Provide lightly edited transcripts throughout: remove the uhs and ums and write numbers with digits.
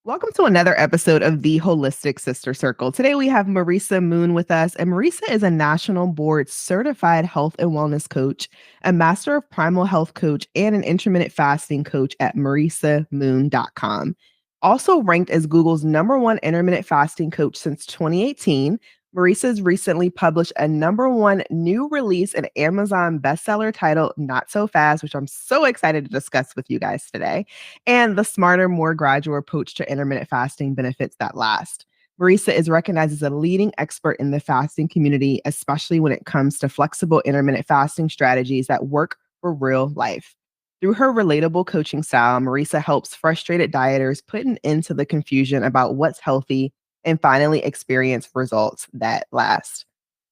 Welcome to another episode of the Holistic Sister Circle. Today we have Marisa Moon with us, and Marisa is a national board certified health and wellness coach, a master of primal health coach, and an intermittent fasting coach at marisamoon.com. Also ranked as Google's #1 intermittent fasting coach since 2018, Marisa's recently published a #1 new release and Amazon bestseller titled Not So Fast, which I'm so excited to discuss with you guys today, and the smarter, more gradual approach to intermittent fasting benefits that last. Marisa is recognized as a leading expert in the fasting community, especially when it comes to flexible intermittent fasting strategies that work for real life. Through her relatable coaching style, Marisa helps frustrated dieters put an end to the confusion about what's healthy and finally experience results that last.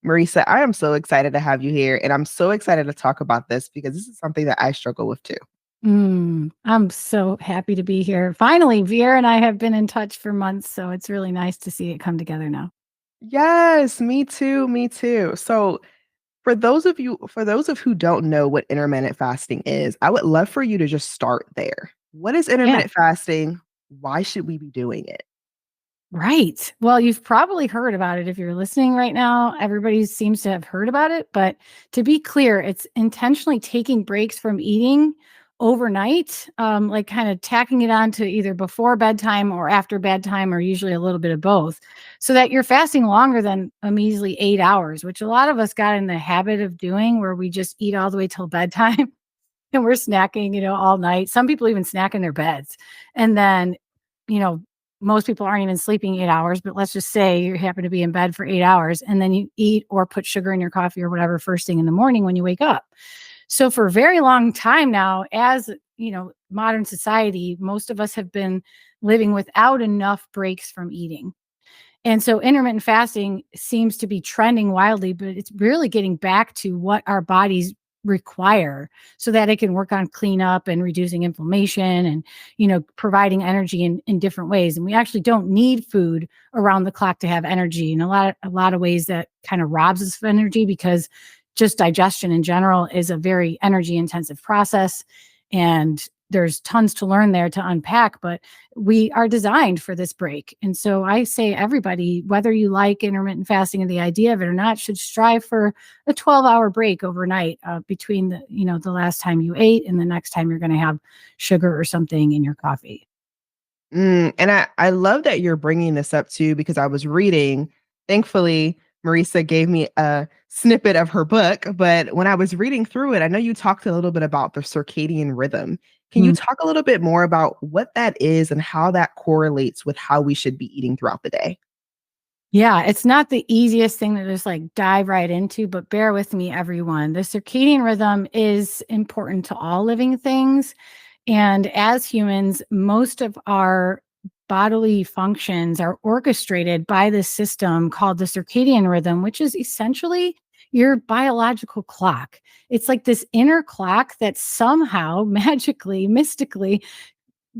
Marisa, I am so excited to have you here, and I'm so excited to talk about this because this is something that I struggle with too. I'm so happy to be here. Finally, Vera and I have been in touch for months, so it's really nice to see it come together now. Yes, me too, me too. So, for those of who don't know what intermittent fasting is, I would love for you to just start there. What is Yeah, intermittent fasting? Why should we be doing it? right. Well, you've probably heard about it if you're listening right now. Everybody seems to have heard about it, but to be clear, it's intentionally taking breaks from eating overnight, like kind of tacking it on to either before bedtime or after bedtime, or usually a little bit of both, so that you're fasting longer than a measly 8 hours, which a lot of us got in the habit of doing, where we just eat all the way till bedtime and we're snacking, all night. Some people even snack in their beds. And then, you know, most people aren't even sleeping 8 hours, but let's just say you happen to be in bed for 8 hours and then you eat or put sugar in your coffee or whatever first thing in the morning when you wake up. So for a very long time now, as modern society, most of us have been living without enough breaks from eating. And so intermittent fasting seems to be trending wildly, but it's really getting back to what our bodies require so that it can work on cleanup and reducing inflammation and, providing energy in different ways. And we actually don't need food around the clock to have energy in a lot of ways that kind of robs us of energy, because just digestion in general is a very energy intensive process. And there's tons to learn there to unpack, but we are designed for this break. And so I say everybody, whether you like intermittent fasting and the idea of it or not, should strive for a 12-hour break overnight between the last time you ate and the next time you're going to have sugar or something in your coffee. And I love that you're bringing this up too, because I was reading, thankfully, Marisa gave me a snippet of her book, but when I was reading through it, I know you talked a little bit about the circadian rhythm. Can you talk a little bit more about what that is and how that correlates with how we should be eating throughout the day? Yeah, it's not the easiest thing to just like dive right into, but bear with me, everyone. The circadian rhythm is important to all living things. And as humans, most of our bodily functions are orchestrated by this system called the circadian rhythm, which is essentially your biological clock. It's like this inner clock that somehow magically, mystically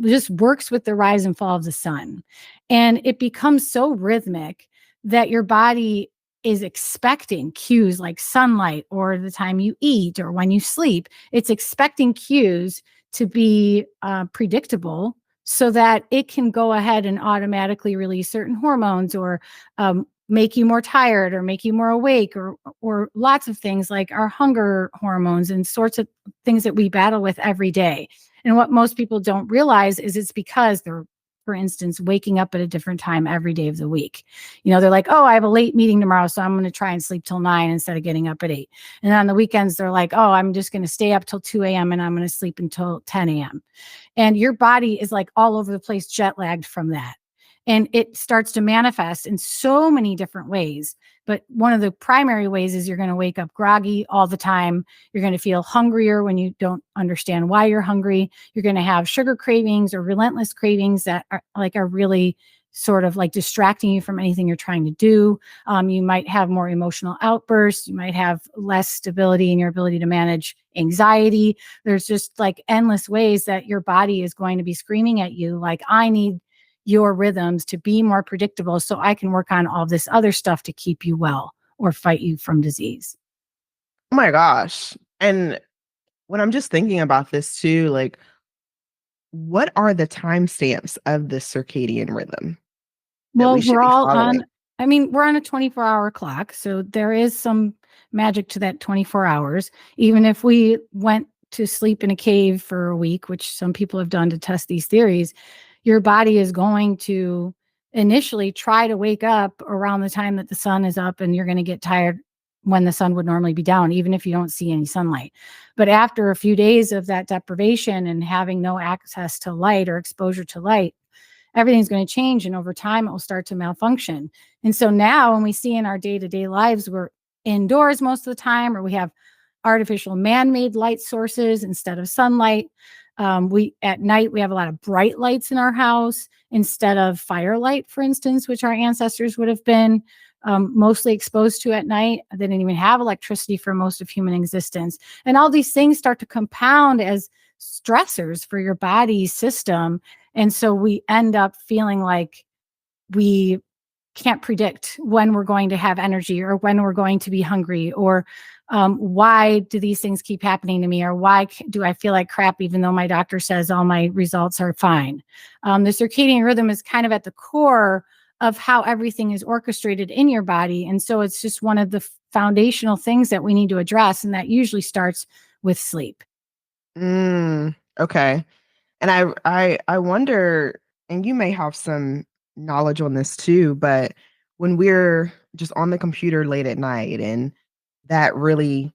just works with the rise and fall of the sun. And it becomes so rhythmic that your body is expecting cues like sunlight or the time you eat or when you sleep. It's expecting cues to be predictable so that it can go ahead and automatically release certain hormones or make you more tired or make you more awake or lots of things like our hunger hormones and sorts of things that we battle with every day. And what most people don't realize is it's because they're, for instance, waking up at a different time every day of the week. They're like, oh, I have a late meeting tomorrow, so I'm going to try and sleep till 9 instead of getting up at 8. And on the weekends, they're like, oh, I'm just going to stay up till 2 a.m. and I'm going to sleep until 10 a.m. And your body is like all over the place, jet lagged from that. And it starts to manifest in so many different ways. But one of the primary ways is you're going to wake up groggy all the time. You're going to feel hungrier when you don't understand why you're hungry. You're going to have sugar cravings or relentless cravings that are really sort of like distracting you from anything you're trying to do. You might have more emotional outbursts. You might have less stability in your ability to manage anxiety. There's just like endless ways that your body is going to be screaming at you like, I need your rhythms to be more predictable so I can work on all this other stuff to keep you well or fight you from disease. Oh my gosh. And when I'm just thinking about this too, like what are the timestamps of the circadian rhythm that Well, we should we're be all following? on, I mean, we're on a 24-hour clock. So there is some magic to that 24 hours. Even if we went to sleep in a cave for a week, which some people have done to test these theories, your body is going to initially try to wake up around the time that the sun is up, and you're going to get tired when the sun would normally be down, even if you don't see any sunlight. But after a few days of that deprivation and having no access to light or exposure to light, everything's going to change, and over time it will start to malfunction. And so now when we see in our day-to-day lives, we're indoors most of the time, or we have artificial man-made light sources instead of sunlight. We at night we have a lot of bright lights in our house instead of firelight, for instance, which our ancestors would have been mostly exposed to at night. They didn't even have electricity for most of human existence. And all these things start to compound as stressors for your body's system. And so we end up feeling like we can't predict when we're going to have energy or when we're going to be hungry, or why do these things keep happening to me, or why do I feel like crap even though my doctor says all my results are fine. The circadian rhythm is kind of at the core of how everything is orchestrated in your body. And so it's just one of the foundational things that we need to address. And that usually starts with sleep. Okay. And I wonder, and you may have some knowledge on this too, but when we're just on the computer late at night and that really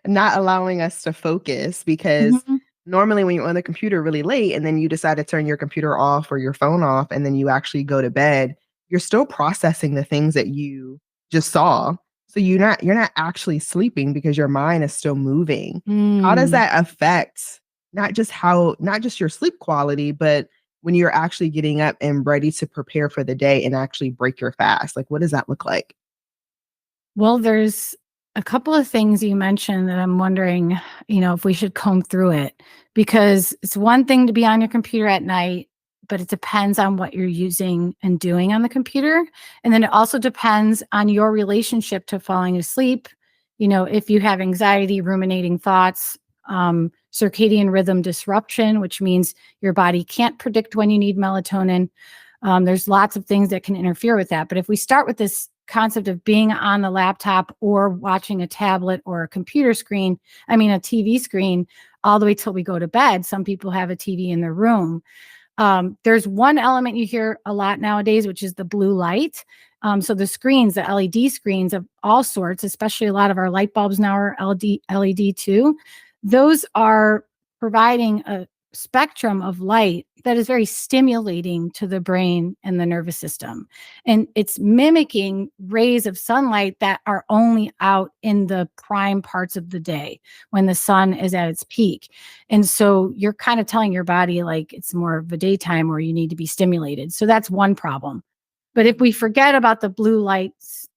not allowing us to focus, because Mhm. normally when you're on the computer really late and then you decide to turn your computer off or your phone off and then you actually go to bed, you're still processing the things that you just saw. So you're not actually sleeping because your mind is still moving. How does Mm. that affect not just your sleep quality, but when you're actually getting up and ready to prepare for the day and actually break your fast? Like, what does that look like? Well, there's a couple of things you mentioned that I'm wondering, if we should comb through it, because it's one thing to be on your computer at night, but it depends on what you're using and doing on the computer. And then it also depends on your relationship to falling asleep. If you have anxiety, ruminating thoughts, circadian rhythm disruption, which means your body can't predict when you need melatonin. There's lots of things that can interfere with that. But if we start with this concept of being on the laptop or watching a tablet or a computer screen, a TV screen, all the way till we go to bed, some people have a TV in their room. There's one element you hear a lot nowadays, which is the blue light. So the screens, the LED screens of all sorts, especially a lot of our light bulbs now are LED too. Those are providing a spectrum of light that is very stimulating to the brain and the nervous system. And it's mimicking rays of sunlight that are only out in the prime parts of the day when the sun is at its peak. And so you're kind of telling your body like it's more of a daytime where you need to be stimulated. So that's one problem. But if we forget about the blue lights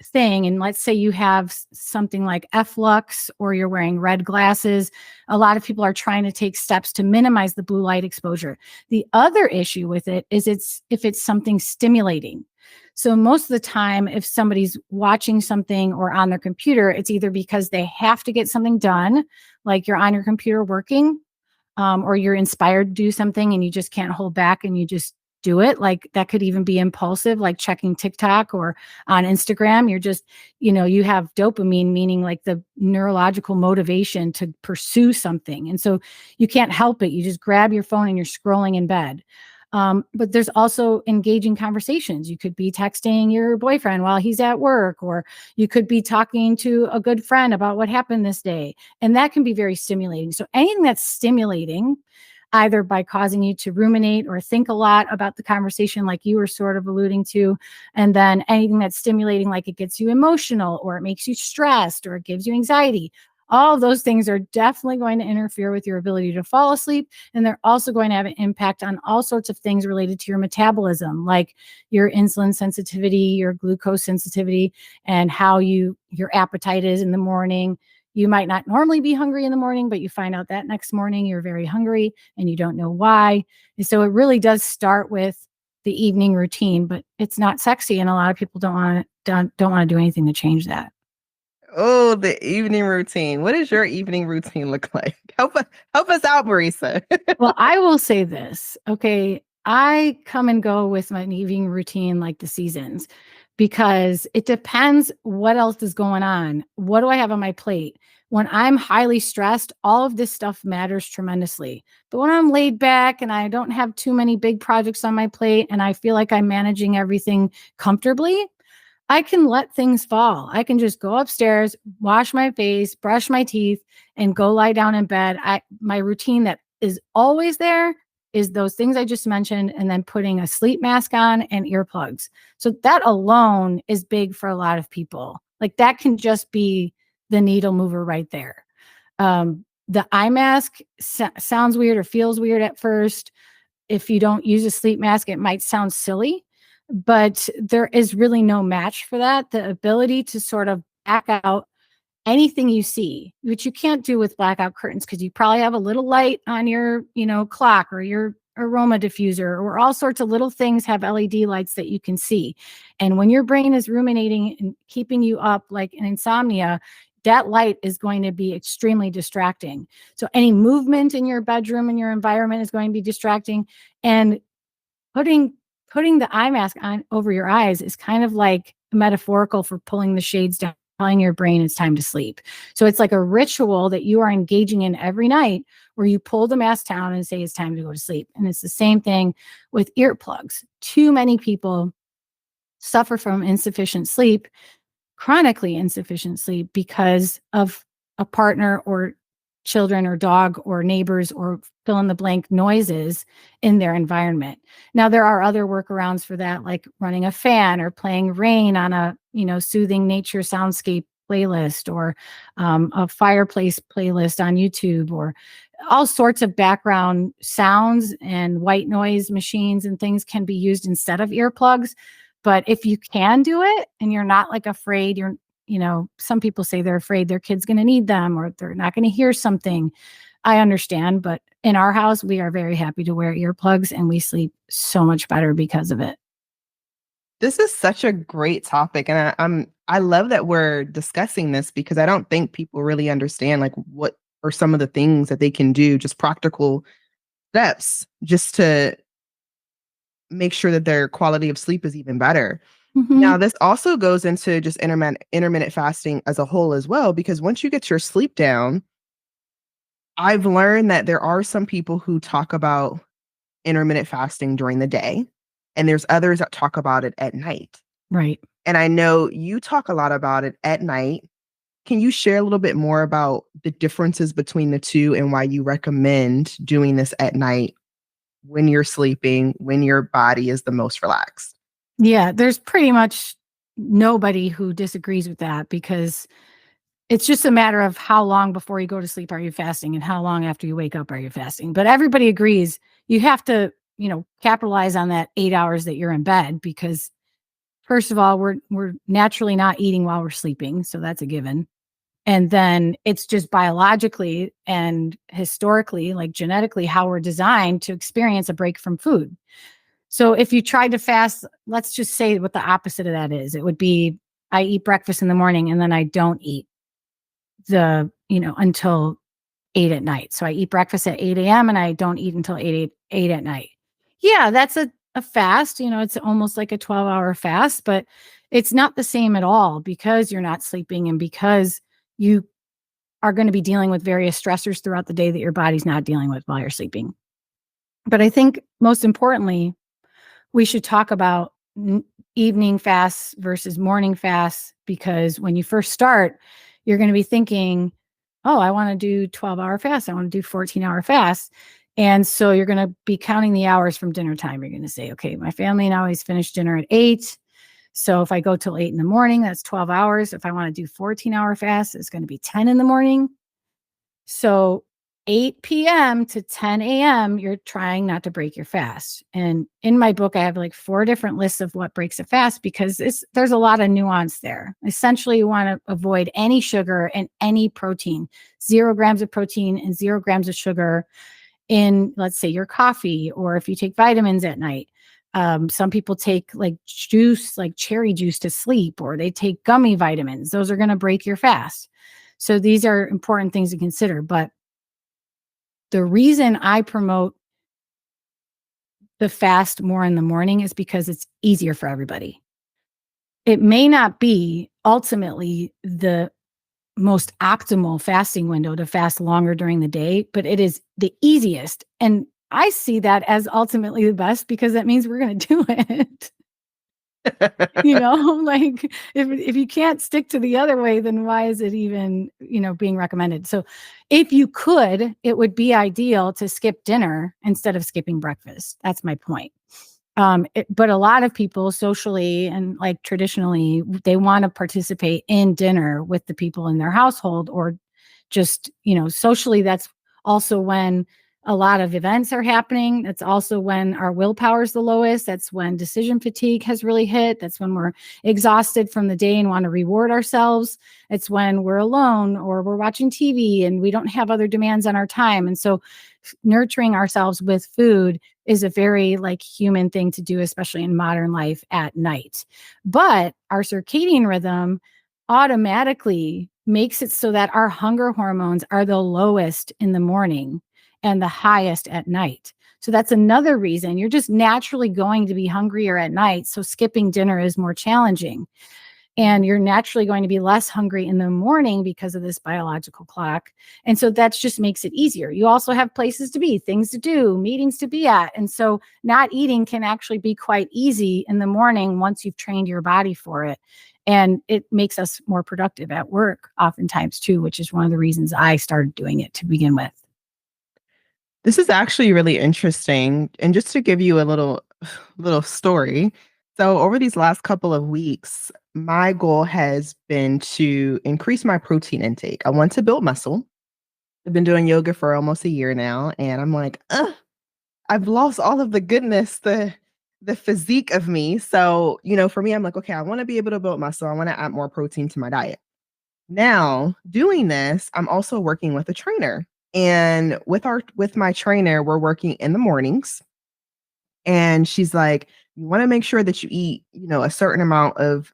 thing, and let's say you have something like F-Lux or you're wearing red glasses, a lot of people are trying to take steps to minimize the blue light exposure. The other issue with it is if it's something stimulating. So most of the time, if somebody's watching something or on their computer, it's either because they have to get something done, like you're on your computer working, or you're inspired to do something and you just can't hold back and you just do it. Like that could even be impulsive, like checking TikTok or on Instagram. You're just, you have dopamine, meaning like the neurological motivation to pursue something. And so you can't help it. You just grab your phone and you're scrolling in bed. But there's also engaging conversations. You could be texting your boyfriend while he's at work, or you could be talking to a good friend about what happened this day. And that can be very stimulating. So anything that's stimulating, either by causing you to ruminate or think a lot about the conversation, like you were sort of alluding to, and then anything that's stimulating, like it gets you emotional or it makes you stressed or it gives you anxiety. All of those things are definitely going to interfere with your ability to fall asleep. And they're also going to have an impact on all sorts of things related to your metabolism, like your insulin sensitivity, your glucose sensitivity, and how your appetite is in the morning. You might not normally be hungry in the morning, but you find out that next morning you're very hungry and you don't know why. And so it really does start with the evening routine, but it's not sexy. And a lot of people don't want to do anything to change that. Oh, the evening routine. What does your evening routine look like? Help us out, Marisa. Well, I will say this. Okay. I come and go with my evening routine like the seasons because it depends what else is going on. What do I have on my plate? When I'm highly stressed, all of this stuff matters tremendously. But when I'm laid back and I don't have too many big projects on my plate and I feel like I'm managing everything comfortably, I can let things fall. I can just go upstairs, wash my face, brush my teeth, and go lie down in bed. My routine that is always there is those things I just mentioned, and then putting a sleep mask on and earplugs. So that alone is big for a lot of people. Like that can just be the needle mover right there. The eye mask sounds weird or feels weird at first. If you don't use a sleep mask, it might sound silly, but there is really no match for that. The ability to sort of back out anything you see, which you can't do with blackout curtains because you probably have a little light on your, clock or your aroma diffuser or all sorts of little things have LED lights that you can see. And when your brain is ruminating and keeping you up like an insomnia, that light is going to be extremely distracting. So any movement in your bedroom and your environment is going to be distracting. And putting putting the eye mask on over your eyes is kind of like metaphorical for pulling the shades down, telling your brain it's time to sleep. So it's like a ritual that you are engaging in every night where you pull the mask down and say it's time to go to sleep. And it's the same thing with earplugs. Too many people suffer from insufficient sleep, chronically insufficient sleep, because of a partner or children or dog or neighbors or fill in the blank noises in their environment. Now, there are other workarounds for that, like running a fan or playing rain on a, soothing nature soundscape playlist, or a fireplace playlist on YouTube, or all sorts of background sounds and white noise machines and things can be used instead of earplugs. But if you can do it and you're not like afraid, some people say they're afraid their kid's going to need them or they're not going to hear something. I understand, but in our house, we are very happy to wear earplugs and we sleep so much better because of it. This is such a great topic, and I love that we're discussing this because I don't think people really understand like what are some of the things that they can do, just practical steps, just to make sure that their quality of sleep is even better. Mhm. Now, this also goes into just intermittent fasting as a whole as well, because once you get your sleep down, I've learned that there are some people who talk about intermittent fasting during the day, and there's others that talk about it at night. Right. And I know you talk a lot about it at night. Can you share a little bit more about the differences between the two and why you recommend doing this at night when you're sleeping, when your body is the most relaxed? Yeah, there's pretty much nobody who disagrees with that because it's just a matter of how long before you go to sleep are you fasting and how long after you wake up are you fasting. But everybody agrees you have to, capitalize on that 8 hours that you're in bed because first of all, we're naturally not eating while we're sleeping, so that's a given. And then it's just biologically and historically, like genetically, how we're designed to experience a break from food. So if you tried to fast, let's just say what the opposite of that is. It would be I eat breakfast in the morning and then I don't eat until 8 at night. So I eat breakfast at 8 a.m. and I don't eat until 8 at night. Yeah, that's a fast. It's almost like a 12-hour fast, but it's not the same at all because you're not sleeping and because you are going to be dealing with various stressors throughout the day that your body's not dealing with while you're sleeping. But I think most importantly, we should talk about evening fasts versus morning fasts because when you first start, you're going to be thinking, oh, I want to do 12-hour fast. I want to do 14-hour fast. And so you're going to be counting the hours from dinner time. You're going to say, okay, my family and I always finish dinner at 8. So if I go till 8 in the morning, that's 12 hours. If I want to do 14-hour fast, it's going to be 10 in the morning. So 8 p.m. to 10 a.m., you're trying not to break your fast. And in my book, I have like 4 different lists of what breaks a fast because there's a lot of nuance there. Essentially, you want to avoid any sugar and any protein, 0 grams of protein and 0 grams of sugar in, let's say, your coffee, or if you take vitamins at night. Some people take like juice, like cherry juice to sleep, or they take gummy vitamins. Those are going to break your fast. So these are important things to consider. But the reason I promote the fast more in the morning is because it's easier for everybody. It may not be ultimately the most optimal fasting window to fast longer during the day, but it is the easiest. And I see that as ultimately the best because that means we're going to do it. Like if you can't stick to the other way, then why is it even, being recommended? So if you could, it would be ideal to skip dinner instead of skipping breakfast. That's my point. But a lot of people socially and like traditionally, they want to participate in dinner with the people in their household, or just, socially. That's also when a lot of events are happening. That's also when our willpower is the lowest. That's when decision fatigue has really hit. That's when we're exhausted from the day and want to reward ourselves. It's when we're alone or we're watching TV and we don't have other demands on our time. And so nurturing ourselves with food is a very like human thing to do, especially in modern life at night. But our circadian rhythm automatically makes it so that our hunger hormones are the lowest in the morning and the highest at night. So that's another reason you're just naturally going to be hungrier at night. So skipping dinner is more challenging. And you're naturally going to be less hungry in the morning because of this biological clock. And so that just makes it easier. You also have places to be, things to do, meetings to be at. And so not eating can actually be quite easy in the morning once you've trained your body for it. And it makes us more productive at work oftentimes too, which is one of the reasons I started doing it to begin with. This is actually really interesting. And just to give you a little story. So over these last couple of weeks, my goal has been to increase my protein intake. I want to build muscle. I've been doing yoga for almost a year now, and I'm like, ugh, I've lost all of the goodness, the physique of me. So, for me, I'm like, okay, I want to be able to build muscle. I want to add more protein to my diet. Now, doing this, I'm also working with a trainer. And with my trainer, we're working in the mornings. And she's like, you want to make sure that you eat, a certain amount of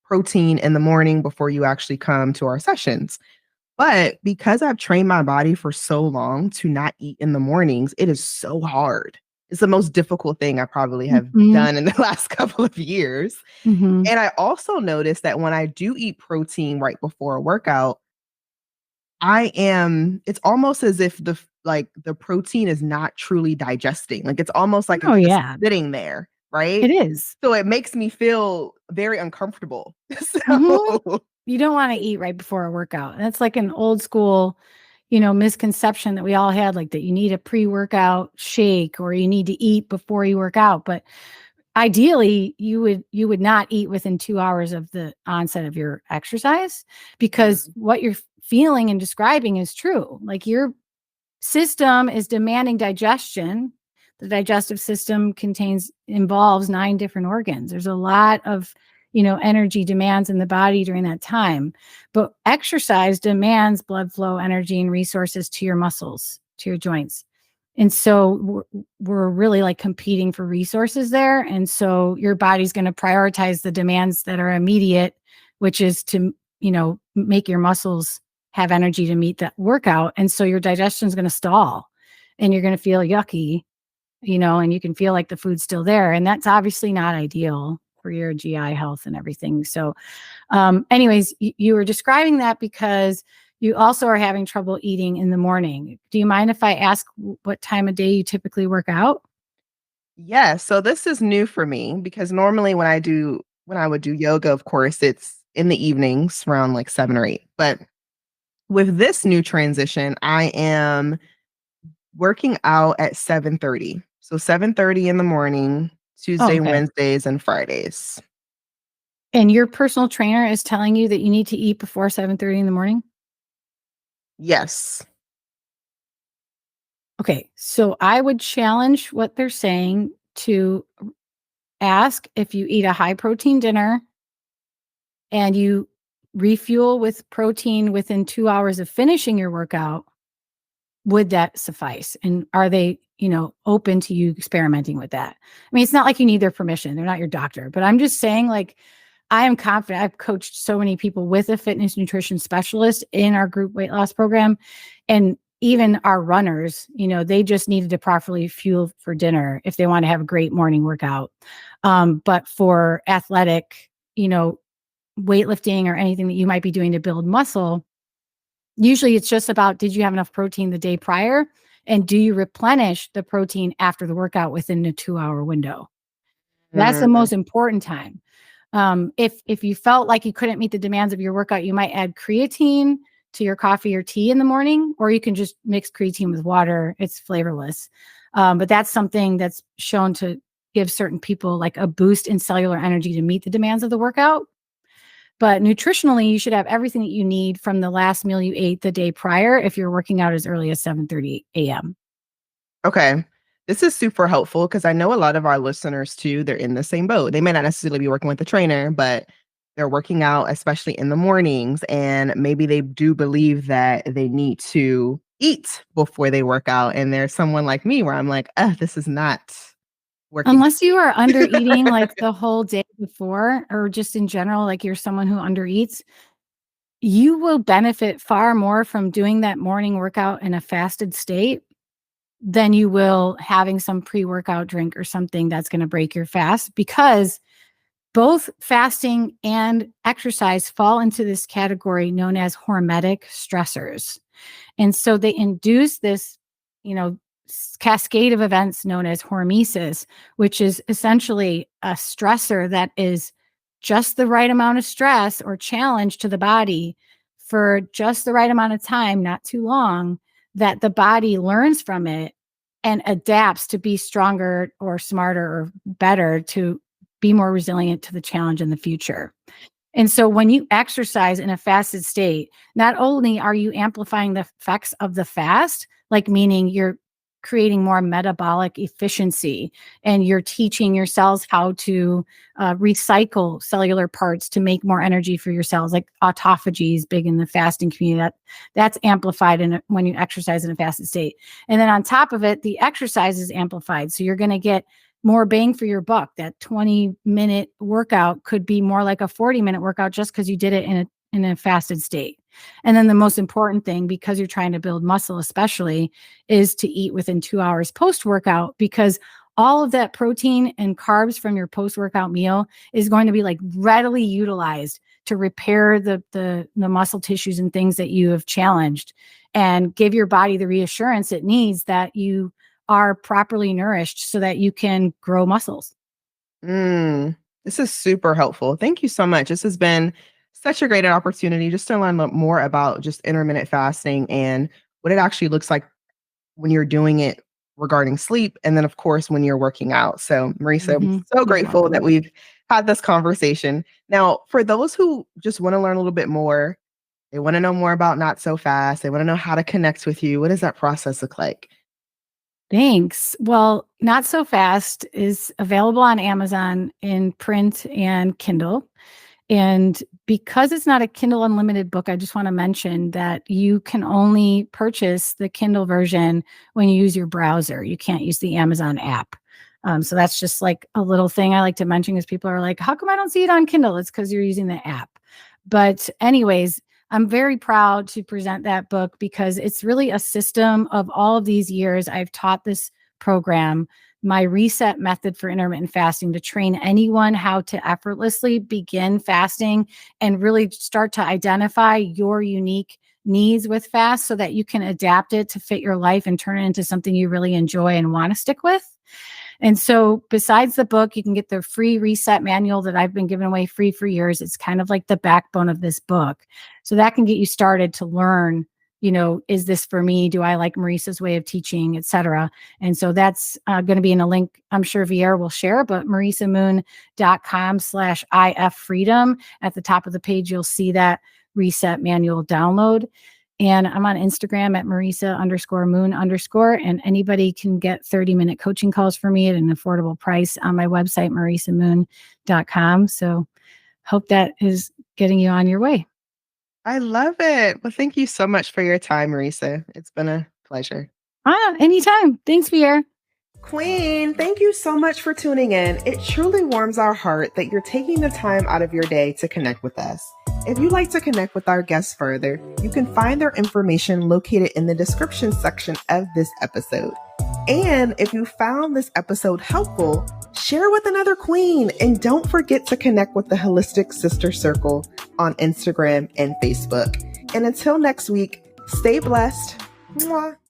protein in the morning before you actually come to our sessions. But because I've trained my body for so long to not eat in the mornings, it is so hard. It's the most difficult thing I probably have Mhm. done in the last couple of years. Mhm. And I also noticed that when I do eat protein right before a workout, it's almost as if the protein is not truly digesting. Like, it's almost like Oh it's just yeah, sitting there, it right? is. So it makes me feel very uncomfortable. Mhm. So You don't wanna eat right before a workout. That's like an old school, misconception that we all had, like that you need a pre-workout shake or you need to eat before you work out. But ideally, you would not eat within 2 hours of the onset of your exercise, because Mhm. what you're feeling and describing is true. Like your system is demanding digestion. The digestive system involves 9 different organs. There's a lot of, energy demands in the body during that time. But exercise demands blood flow, energy, and resources to your muscles, to your joints. And so we're really like competing for resources there. And so your body's going to prioritize the demands that are immediate, which is to, make your muscles have energy to meet that workout. And so your digestion is going to stall and you're going to feel yucky, and you can feel like the food's still there. And that's obviously not ideal for your GI health and everything. So, anyways, you were describing that because you also are having trouble eating in the morning. Do you mind if I ask what time of day you typically work out? Yeah, so this is new for me because normally when I would do yoga, of course, it's in the evenings around like 7 or 8. But with this new transition, I am working out at 7:30. So 7:30 in the morning, Oh, Tuesday, okay. Wednesdays, and Fridays. And your personal trainer is telling you that you need to eat before 7:30 in the morning? Yes. Okay. So I would challenge what they're saying to ask if you eat a high protein dinner and you refuel with protein within 2 hours of finishing your workout, would that suffice? And are they, open to you experimenting with that. I mean, it's not like you need their permission. They're not your doctor, but I'm just saying, like, I am confident. I've coached so many people with a fitness nutrition specialist in our group weight loss program. And even our runners, they just needed to properly fuel for dinner if they want to have a great morning workout. But for athletic, weightlifting or anything that you might be doing to build muscle, usually it's just about, did you have enough protein the day prior? And do you replenish the protein after the workout within a 2-hour window? That's the Mm, most important time. If you felt like you couldn't meet the demands of your workout, you might add creatine to your coffee or tea in the morning, or you can just mix creatine with water. It's flavorless. But that's something that's shown to give certain people like a boost in cellular energy to meet the demands of the workout. But nutritionally, you should have everything that you need from the last meal you ate the day prior if you're working out as early as 7:30 a.m. okay. This is super helpful because I know a lot of our listeners too, they're in the same boat. They may not necessarily be working with a trainer, but they're working out, especially in the mornings. And maybe they do believe that they need to eat before they work out. And there's someone like me where I'm like, this is not working. Unless you are under eating like the whole day before, or just in general, like you're someone who under eats, you will benefit far more from doing that morning workout in a fasted state than you will having some pre-workout drink or something that's going to break your fast, because both fasting and exercise fall into this category known as hormetic stressors. And so they induce this, cascade of events known as hormesis, which is essentially a stressor that is just the right amount of stress or challenge to the body for just the right amount of time, not too long, that the body learns from it and adapts to be stronger or smarter or better, to be more resilient to the challenge in the future. And so when you exercise in a fasted state, not only are you amplifying the effects of the fast, like meaning you're creating more metabolic efficiency and you're teaching your cells how to recycle cellular parts to make more energy for your cells, like autophagy is big in the fasting community. That's amplified when you exercise in a fasted state. And then on top of it, the exercise is amplified. So you're going to get more bang for your buck. That 20-minute workout could be more like a 40-minute workout just because you did it in a fasted state. And then the most important thing, because you're trying to build muscle especially, is to eat within 2 hours post-workout, because all of that protein and carbs from your post-workout meal is going to be like readily utilized to repair the muscle tissues and things that you have challenged, and give your body the reassurance it needs that you are properly nourished so that you can grow muscles. This is super helpful. Thank you so much. This has been such a great opportunity just to learn more about just intermittent fasting and what it actually looks like when you're doing it regarding sleep. And then, of course, when you're working out. So, Marisa, I'm so You're grateful that welcome. we've had this conversation. Now, for those who just want to learn a little bit more, they want to know more about Not So Fast, they want to know how to connect with you. What does that process look like? Thanks. Well, Not So Fast is available on Amazon in print and Kindle. And because it's not a Kindle Unlimited book, I just want to mention that you can only purchase the Kindle version when you use your browser. You can't use the Amazon app. So that's just like a little thing I like to mention, because people are like, how come I don't see it on Kindle? It's because you're using the app. But anyways, I'm very proud to present that book because it's really a system of all of these years I've taught this program, my reset method for intermittent fasting, to train anyone how to effortlessly begin fasting and really start to identify your unique needs with fast so that you can adapt it to fit your life and turn it into something you really enjoy and want to stick with. And so besides the book, you can get the free reset manual that I've been giving away free for years. It's kind of like the backbone of this book. So that can get you started to learn, is this for me? Do I like Marisa's way of teaching, et cetera? And so that's going to be in a link I'm sure Viera will share, but marisamoon.com/if freedom. At the top of the page, you'll see that reset manual download. And I'm on Instagram at Marisa_Moon_. And anybody can get 30-minute coaching calls for me at an affordable price on my website, marisamoon.com. So hope that is getting you on your way. I love it. Well, thank you so much for your time, Marisa. It's been a pleasure. Anytime. Thanks, Pierre. Queen, thank you so much for tuning in. It truly warms our heart that you're taking the time out of your day to connect with us. If you'd like to connect with our guests further, you can find their information located in the description section of this episode. And if you found this episode helpful, share with another queen. And don't forget to connect with the Holistic Sister Circle on Instagram and Facebook. And until next week, stay blessed. Mwah.